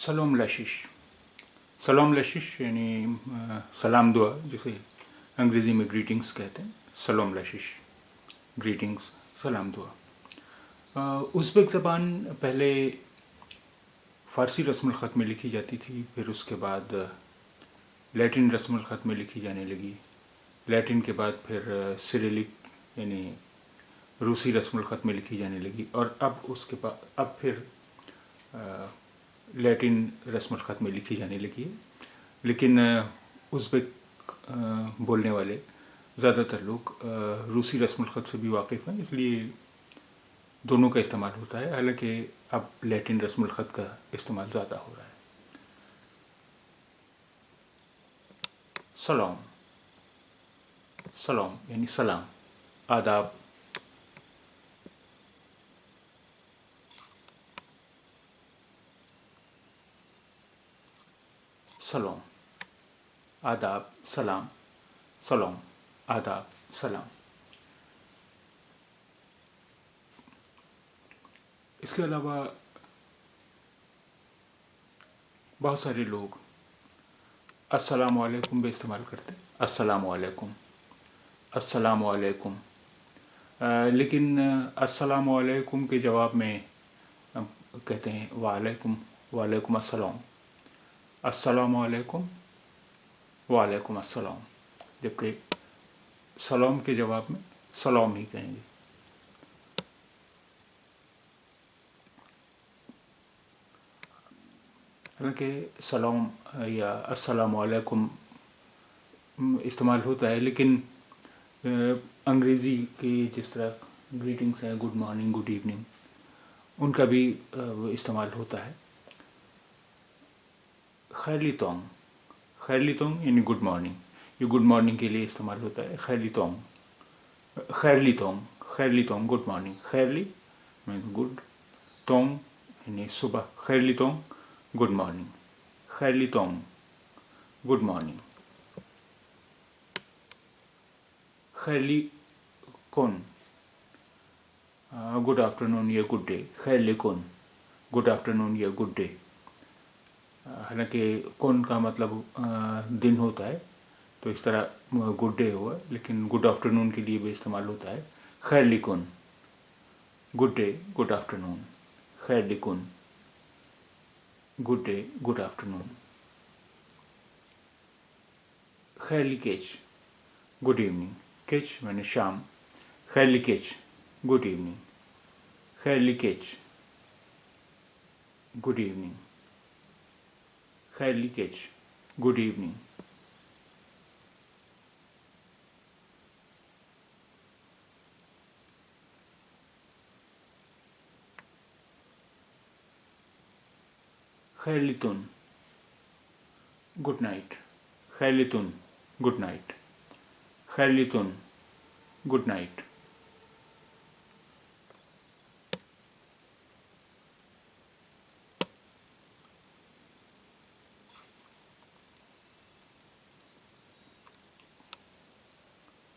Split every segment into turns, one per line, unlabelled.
سلام لشش. سلام لشش یعنی سلام دعا، جسے انگریزی میں گریٹنگس کہتے ہیں. سلام لشش، گریٹنگس، سلام دعا. ازبک زبان پہلے فارسی رسم الخط میں لکھی جاتی تھی، پھر اس کے بعد لیٹن رسم الخط میں لکھی جانے لگی. لیٹن کے بعد پھر سریلک یعنی روسی رسم الخط میں لکھی جانے لگی، اور اب پھر لیٹن رسم الخط میں لکھی جانے لگی ہے. لیکن ازبک بولنے والے زیادہ تر لوگ روسی رسم الخط سے بھی واقف ہیں، اس لیے دونوں کا استعمال ہوتا ہے، حالانکہ اب لیٹن رسم الخط کا استعمال زیادہ ہو رہا ہے. سلام. سلام یعنی سلام، آداب. سلام، آداب، سلام. سلام، آداب، سلام. اس کے علاوہ بہت سارے لوگ السلام علیکم بھی استعمال کرتے ہیں. السلام علیکم، السلام علیکم. لیکن السلام علیکم کے جواب میں ہم کہتے ہیں وعلیکم السلام. السلام علیکم، وعلیکم السلام. جبکہ سلام کے جواب میں سلام ہی کہیں گے. حالانکہ سلام یا السلام علیکم استعمال ہوتا ہے، لیکن انگریزی کی جس طرح گریٹنگس ہیں، گڈ مارننگ، گڈ ایوننگ، ان کا بھی استعمال ہوتا ہے. خیرلی تونگ. خیرلی تونگ یعنی گڈ مارننگ، یہ گڈ مارننگ کے لیے استعمال ہوتا ہے. خیرلی تونگ، خیرلی تونگ، خیرلی تونگ، گڈ مارننگ. خیرلی مین گڈ، تونگ یعنی صبح. خیرلی تونگ، گڈ مارننگ. خیرلی تونگ، گڈ مارننگ. خیرلی کون، گڈ آفٹرنون یا گڈ ڈے. خیرلی کون، گڈ آفٹرنون یا گڈ ڈے. حالانکہ کون کا مطلب دن ہوتا ہے، تو اس طرح گڈ ڈے ہوا، لیکن گڈ آفٹرنون کے لیے بھی استعمال ہوتا ہے. خیرلی کون، گڈ ڈے، گڈ آفٹرنون. خیرلی کون، گڈ ڈے، گڈ آفٹرنون. خیرلی کیچ، گڈ ایوننگ. کیچ یعنی شام. خیرلی کیچ، گڈ ایوننگ. خیرلی کیچ، گڈ ایوننگ. خیرلی کیچ، گڈ ایوننگ. خیرلی تن، گڈ نائٹ. خیرلی تن، گڈ نائٹ. خیرلی تن، گڈ نائٹ.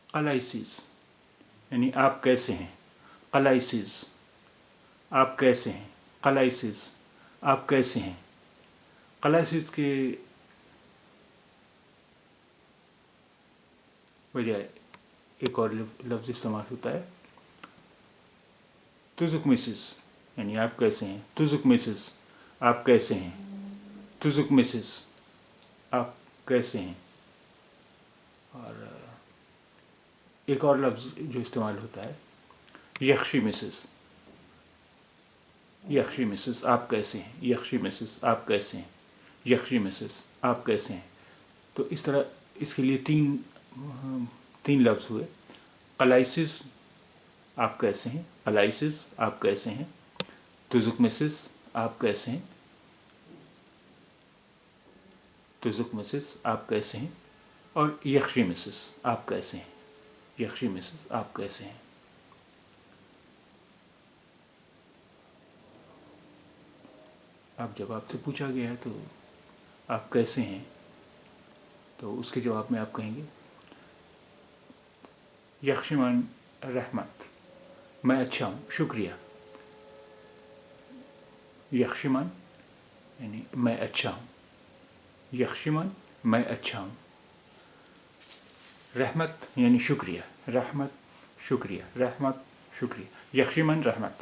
قلائسیز یعنی آپ کیسے ہیں. قلائسیز، آپ کیسے ہیں. قلائسیز، آپ کیسے ہیں. قلائسیز کے بجائے ایک اور لفظ استعمال ہوتا ہے تزک مسز، یعنی آپ کیسے ہیں. تزک مسز، آپ کیسے ہیں. تزک مسز، آپ کیسے ہیں. اور ایک اور لفظ جو استعمال ہوتا ہے یخشی مسز. یخشی مسز، آپ کیسے ہیں. یخشی مسز، آپ کیسے ہیں. یخشی مسز، آپ کیسے ہیں. تو اس طرح اس کے لیے تین لفظ ہوئے. قلائسس، آپ کیسے ہیں. قلائسس، آپ کیسے ہیں. تزک مسز، آپ کیسے ہیں. تزک مسز، آپ کیسے ہیں. اور یخشی مسز، آپ کیسے ہیں. یخشی مسز، آپ کیسے ہیں. اب جب آپ سے پوچھا گیا ہے تو آپ کیسے ہیں، تو اس کے جواب میں آپ کہیں گے یخشمان رحمت، میں اچھا ہوں، شکریہ. یخشمان یعنی میں اچھا ہوں. یخشمن میں اچھا ہوں. رحمت یعنی شکریہ. رحمت شکریہ. رحمت شکریہ. یخشمن رحمت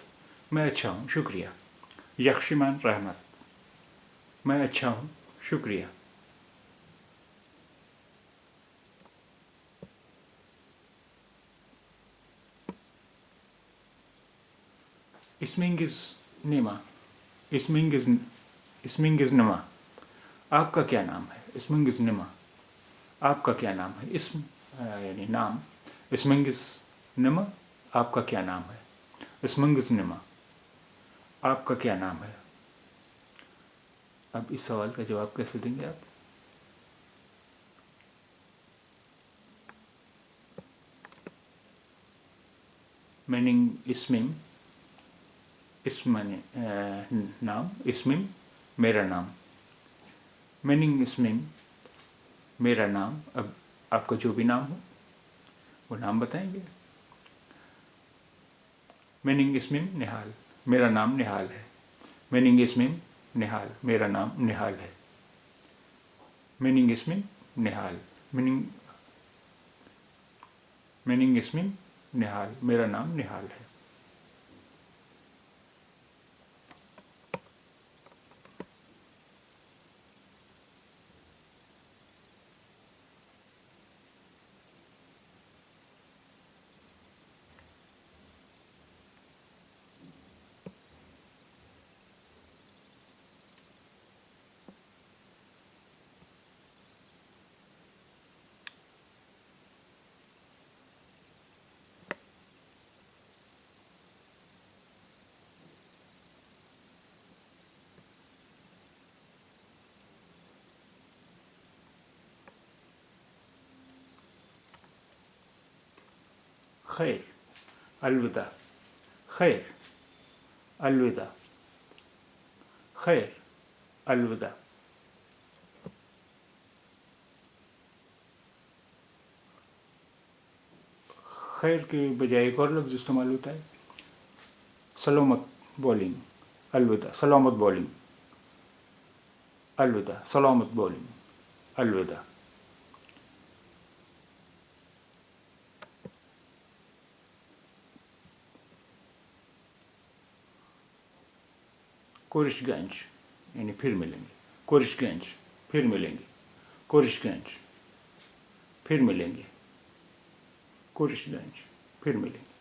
میں اچھا ہوں شکریہ. یخشمن رحمت میں اچھا ہوں شکریہ. اسمنگز نیما. اسمنگز نما. آپ کا کیا نام ہے؟ اسمنگز نما. آپ کا کیا نام ہے؟ اسم یعنی نام. اسمنگز نما آپ کا کیا نام ہے؟ اسمنگز نما آپ کا کیا نام ہے؟ اب اس سوال کا جواب کیسے دیں گے آپ؟ میننگ اسمم. اسم نام. اسمم میرا نام. میننگ اسمم میرا نام. اب آپ کا جو بھی نام ہو وہ نام بتائیں گے. میننگ اسمم نہال. میرا نام نہال ہے. میننگ اسمم نہال. میرا نام نہال ہے. میننگ اسمم نہال. میننگ اسمم نہال. میرا نام نہال ہے. خیر. الوداع. خیر. الوداع. خیر. الوداع. خیر کے بجائے ایک اور لفظ استعمال ہوتا ہے سلامت بولنگ. الوداع. سلامت بولنگ. الوداع. سلامت بولنگ. الوداع. کورش گنج یعنی پھر ملیں گے. کورش گنج پھر ملیں گے. کورش گنج پھر ملیں گے. کورش گنج پھر ملیں گے.